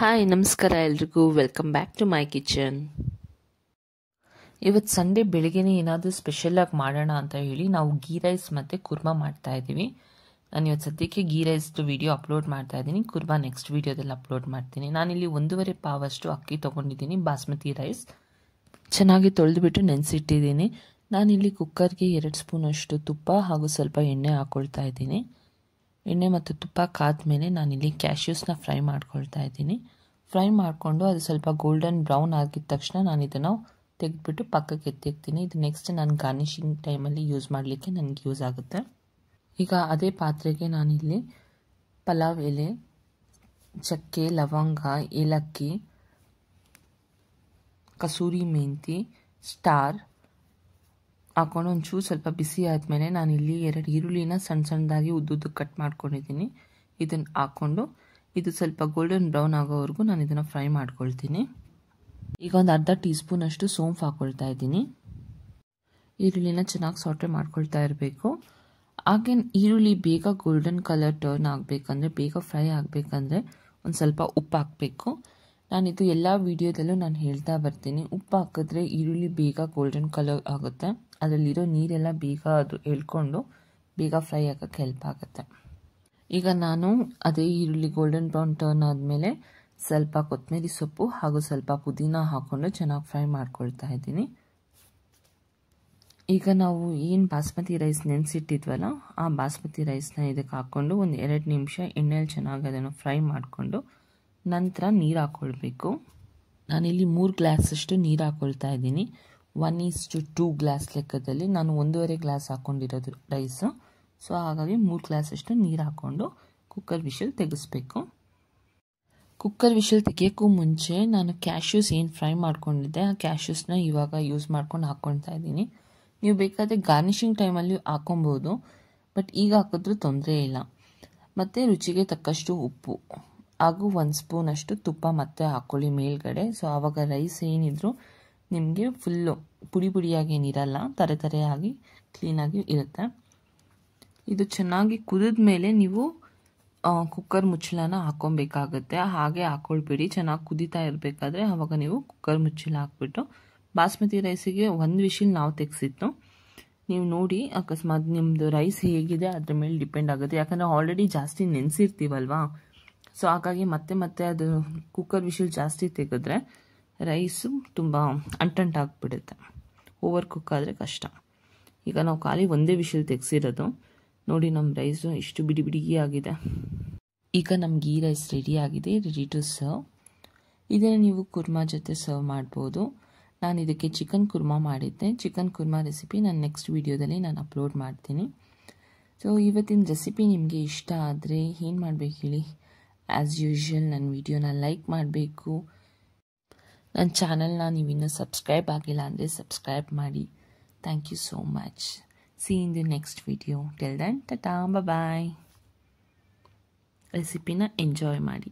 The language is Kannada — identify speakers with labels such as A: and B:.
A: ಹಾಯ್ ನಮಸ್ಕಾರ ಎಲ್ರಿಗೂ welcome back to my kitchen. ಇವತ್ತು ಸಂಡೇ ಬೆಳಿಗ್ಗೆನೇ ಏನಾದರೂ ಸ್ಪೆಷಲಾಗಿ ಮಾಡೋಣ ಅಂತ ಹೇಳಿ ನಾವು ಗೀ ರೈಸ್ ಮತ್ತು ಕುರ್ಮಾ ಮಾಡ್ತಾ ಇದ್ದೀವಿ. ನಾನು ಇವತ್ತು ಸದ್ಯಕ್ಕೆ ಗೀ ರೈಸ್ದು ವಿಡಿಯೋ ಅಪ್ಲೋಡ್ ಮಾಡ್ತಾ ಇದ್ದೀನಿ, ಕುರ್ಮಾ ನೆಕ್ಸ್ಟ್ ವಿಡಿಯೋದಲ್ಲಿ ಅಪ್ಲೋಡ್ ಮಾಡ್ತೀನಿ. ನಾನಿಲ್ಲಿ 1.5 ಪಾವಷ್ಟು ಅಕ್ಕಿ ತೊಗೊಂಡಿದ್ದೀನಿ, ಬಾಸ್ಮತಿ ರೈಸ್. ಚೆನ್ನಾಗಿ ತೊಳೆದುಬಿಟ್ಟು ನೆನೆಸಿಟ್ಟಿದ್ದೀನಿ. ನಾನಿಲ್ಲಿ ಕುಕ್ಕರ್ಗೆ 2 ಸ್ಪೂನಷ್ಟು ತುಪ್ಪ ಹಾಗೂ ಸ್ವಲ್ಪ ಎಣ್ಣೆ ಹಾಕ್ಕೊಳ್ತಾ ಇದ್ದೀನಿ. ಎಣ್ಣೆ ಮತ್ತು ತುಪ್ಪ ಕಾದ್ಮೇಲೆ ನಾನಿಲ್ಲಿ ಕ್ಯಾಶ್ಯೂಸ್ನ ಫ್ರೈ ಮಾಡ್ಕೊಳ್ತಾ ಇದ್ದೀನಿ. ಫ್ರೈ ಮಾಡಿಕೊಂಡು ಅದು ಸ್ವಲ್ಪ ಗೋಲ್ಡನ್ ಬ್ರೌನ್ ಆಗಿದ ತಕ್ಷಣ ನಾನು ಇದನ್ನು ತೆಗೆದುಬಿಟ್ಟು ಪಕ್ಕಕ್ಕೆ ಎತ್ತಿಕ್ತೀನಿ. ಇದು ನೆಕ್ಸ್ಟ್ ನಾನು ಗಾರ್ನಿಷಿಂಗ್ ಟೈಮಲ್ಲಿ ಯೂಸ್ ಮಾಡಲಿಕ್ಕೆ ನನಗೆ ಯೂಸ್ ಆಗುತ್ತೆ. ಈಗ ಅದೇ ಪಾತ್ರೆಗೆ ನಾನಿಲ್ಲಿ ಪಲಾವ್ ಎಲೆ, ಚಕ್ಕೆ, ಲವಂಗ, ಏಲಕ್ಕಿ, ಕಸೂರಿ ಮೆಂತಿ, ಸ್ಟಾರ್ ಹಾಕೊಂಡು ಒಂಚೂರು ಸ್ವಲ್ಪ ಬಿಸಿ ಆದಮೇಲೆ ನಾನಿಲ್ಲಿ 2 ಈರುಳ್ಳಿನ ಸಣ್ಣ ಸಣ್ಣದಾಗಿ ಉದ್ದುದ್ದು ಕಟ್ ಮಾಡ್ಕೊಂಡಿದ್ದೀನಿ. ಇದನ್ನು ಹಾಕ್ಕೊಂಡು ಇದು ಸ್ವಲ್ಪ ಗೋಲ್ಡನ್ ಬ್ರೌನ್ ಆಗೋವರೆಗೂ ನಾನು ಇದನ್ನು ಫ್ರೈ ಮಾಡ್ಕೊಳ್ತೀನಿ. ಈಗ ಒಂದು ಅರ್ಧ ಟೀ ಸ್ಪೂನಷ್ಟು ಸೋಂಪು ಹಾಕ್ಕೊಳ್ತಾ ಇದ್ದೀನಿ. ಈರುಳ್ಳಿನ ಚೆನ್ನಾಗಿ ಸಾಟೆ ಮಾಡ್ಕೊಳ್ತಾ ಇರಬೇಕು. ಹಾಗೆ ಈರುಳ್ಳಿ ಬೇಗ ಗೋಲ್ಡನ್ ಕಲರ್ ಟರ್ನ್ ಆಗಬೇಕಂದ್ರೆ, ಬೇಗ ಫ್ರೈ ಆಗಬೇಕಂದ್ರೆ ಒಂದು ಸ್ವಲ್ಪ ಉಪ್ಪು ಹಾಕಬೇಕು. ನಾನಿದು ಎಲ್ಲ ವಿಡಿಯೋದಲ್ಲೂ ನಾನು ಹೇಳ್ತಾ ಬರ್ತೀನಿ, ಉಪ್ಪು ಹಾಕಿದ್ರೆ ಈರುಳ್ಳಿ ಬೇಗ ಗೋಲ್ಡನ್ ಕಲರ್ ಆಗುತ್ತೆ. ಅದರಲ್ಲಿರೋ ನೀರೆಲ್ಲ ಬೇಗ ಅದು ಎಳ್ಕೊಂಡು ಬೇಗ ಫ್ರೈ ಆಗೋಕ್ಕೆ ಹೆಲ್ಪ್ ಆಗುತ್ತೆ. ಈಗ ನಾನು ಅದೇ ಈರುಳ್ಳಿ ಗೋಲ್ಡನ್ ಬ್ರೌನ್ ಟರ್ನ್ ಆದಮೇಲೆ ಸ್ವಲ್ಪ ಕೊತ್ತಂಬರಿ ಸೊಪ್ಪು ಹಾಗೂ ಸ್ವಲ್ಪ ಪುದೀನ ಹಾಕ್ಕೊಂಡು ಚೆನ್ನಾಗಿ ಫ್ರೈ ಮಾಡ್ಕೊಳ್ತಾ ಇದ್ದೀನಿ. ಈಗ ನಾವು ಏನು ಬಾಸ್ಮತಿ ರೈಸ್ ನೆನೆಸಿಟ್ಟಿದ್ವಲ್ಲ, ಆ ಬಾಸ್ಮತಿ ರೈಸ್ನ ಇದಕ್ಕೆ ಹಾಕ್ಕೊಂಡು ಒಂದು 2 ನಿಮಿಷ ಎಣ್ಣೆಯಲ್ಲಿ ಚೆನ್ನಾಗಿ ಅದನ್ನು ಫ್ರೈ ಮಾಡಿಕೊಂಡು ನಂತರ ನೀರು ಹಾಕ್ಕೊಳ್ಬೇಕು. ನಾನಿಲ್ಲಿ 3 ಗ್ಲಾಸಷ್ಟು ನೀರು ಹಾಕ್ಕೊಳ್ತಾ ಇದ್ದೀನಿ. 1:2 ಗ್ಲಾಸ್ ಲೆಕ್ಕದಲ್ಲಿ ನಾನು 1.5 ಗ್ಲಾಸ್ ಹಾಕ್ಕೊಂಡಿರೋದು ರೈಸು. ಸೊ ಹಾಗಾಗಿ 3 ಗ್ಲಾಸಷ್ಟು ನೀರು ಹಾಕ್ಕೊಂಡು ಕುಕ್ಕರ್ ವಿಷಲ್ ತೆಗೆಸ್ಬೇಕು. ಕುಕ್ಕರ್ ವಿಷಲ್ ತೆಗಿಯೋಕ್ಕೂ ಮುಂಚೆ ನಾನು ಕ್ಯಾಶ್ಯೂಸ್ ಏನು ಫ್ರೈ ಮಾಡ್ಕೊಂಡಿದ್ದೆ, ಆ ಕ್ಯಾಶ್ಯೂಸ್ನ ಇವಾಗ ಯೂಸ್ ಮಾಡ್ಕೊಂಡು ಹಾಕ್ಕೊಳ್ತಾ ಇದ್ದೀನಿ. ನೀವು ಬೇಕಾದರೆ ಗಾರ್ನಿಷಿಂಗ್ ಟೈಮಲ್ಲಿ ಹಾಕೊಬೋದು, ಬಟ್ ಈಗ ಹಾಕಿದ್ರೂ ತೊಂದರೆ ಇಲ್ಲ. ಮತ್ತು ರುಚಿಗೆ ತಕ್ಕಷ್ಟು ಉಪ್ಪು ಹಾಗೂ 1 ಸ್ಪೂನಷ್ಟು ತುಪ್ಪ ಮತ್ತೆ ಹಾಕ್ಕೊಳ್ಳಿ ಮೇಲ್ಗಡೆ. ಸೊ ಆವಾಗ ರೈಸ್ ಏನಿದ್ರು ನಿಮಗೆ ಫುಲ್ಲು ಪುಡಿ ಪುಡಿಯಾಗಿ ಏನಿರಲ್ಲ, ತರೆಯಾಗಿ ಕ್ಲೀನಾಗಿ ಇರುತ್ತೆ. ಇದು ಚೆನ್ನಾಗಿ ಕುದಿದ ಮೇಲೆ ನೀವು ಕುಕ್ಕರ್ ಮುಚ್ಚಳನ ಹಾಕ್ಕೊಬೇಕಾಗುತ್ತೆ. ಹಾಗೆ ಹಾಕ್ಕೊಳ್ಬೇಡಿ, ಚೆನ್ನಾಗಿ ಕುದೀತಾ ಇರಬೇಕಾದ್ರೆ ಆವಾಗ ನೀವು ಕುಕ್ಕರ್ ಮುಚ್ಚಳ ಹಾಕ್ಬಿಟ್ಟು ಬಾಸ್ಮತಿ ರೈಸಿಗೆ 1 ವಿಷಿಲ್ ನಾವು ತೆಗೆಸಿತ್ತು. ನೀವು ನೋಡಿ ಅಕಸ್ಮಾತ್ ನಿಮ್ಮದು ರೈಸ್ ಹೇಗಿದೆ ಅದ್ರ ಮೇಲೆ ಡಿಪೆಂಡ್ ಆಗುತ್ತೆ. ಯಾಕಂದರೆ ಆಲ್ರೆಡಿ ಜಾಸ್ತಿ ನೆನೆಸಿರ್ತೀವಲ್ವಾ, ಸೊ ಹಾಗಾಗಿ ಮತ್ತೆ ಅದು ಕುಕ್ಕರ್ ವಿಷಿಲ್ ಜಾಸ್ತಿ ತೆಗೆದ್ರೆ ರೈಸು ತುಂಬ ಅಂಟಂಟಾಗ್ಬಿಡುತ್ತೆ. ಓವರ್ ಕುಕ್ ಆದರೆ ಕಷ್ಟ. ಈಗ ನಾವು ಖಾಲಿ 1 ವಿಷಿಲ್ ತೆಗೆಸಿರೋದು. ನೋಡಿ ನಮ್ಮ ರೈಸು ಎಷ್ಟು ಬಿಡಿ ಬಿಡಿಗೆ ಆಗಿದೆ. ಈಗ ನಮ್ಮ ಗೀ ರೈಸ್ ರೆಡಿ ಆಗಿದೆ, ರೆಡಿ ಟು ಸರ್ವ್. ಇದನ್ನು ನೀವು ಕುರ್ಮಾ ಜೊತೆ ಸರ್ವ್ ಮಾಡ್ಬೋದು. ನಾನು ಇದಕ್ಕೆ ಚಿಕನ್ ಕುರ್ಮಾ ಮಾಡಿದ್ದೆ. ಚಿಕನ್ ಕುರ್ಮಾ ರೆಸಿಪಿ ನಾನು ನೆಕ್ಸ್ಟ್ ವಿಡಿಯೋದಲ್ಲಿ ನಾನು ಅಪ್ಲೋಡ್ ಮಾಡ್ತೀನಿ. ಸೊ ಇವತ್ತಿನ ರೆಸಿಪಿ ನಿಮಗೆ ಇಷ್ಟ ಆದರೆ ಏನು ಮಾಡಬೇಕು ಹೇಳಿ, ಆ್ಯಸ್ ಯೂಶ್ವಲ್ ನನ್ನ ವಿಡಿಯೋನ ಲೈಕ್ ಮಾಡಬೇಕು. ನನ್ನ ಚಾನಲ್ನ ನೀವಿನ್ನೂ ಸಬ್ಸ್ಕ್ರೈಬ್ ಆಗಿಲ್ಲ ಅಂದರೆ ಸಬ್ಸ್ಕ್ರೈಬ್ ಮಾಡಿ. Thank you so much. See in the next video. Till then tata, bye. ರೆಸಿಪಿನ ಎಂಜಾಯ್ ಮಾಡಿ.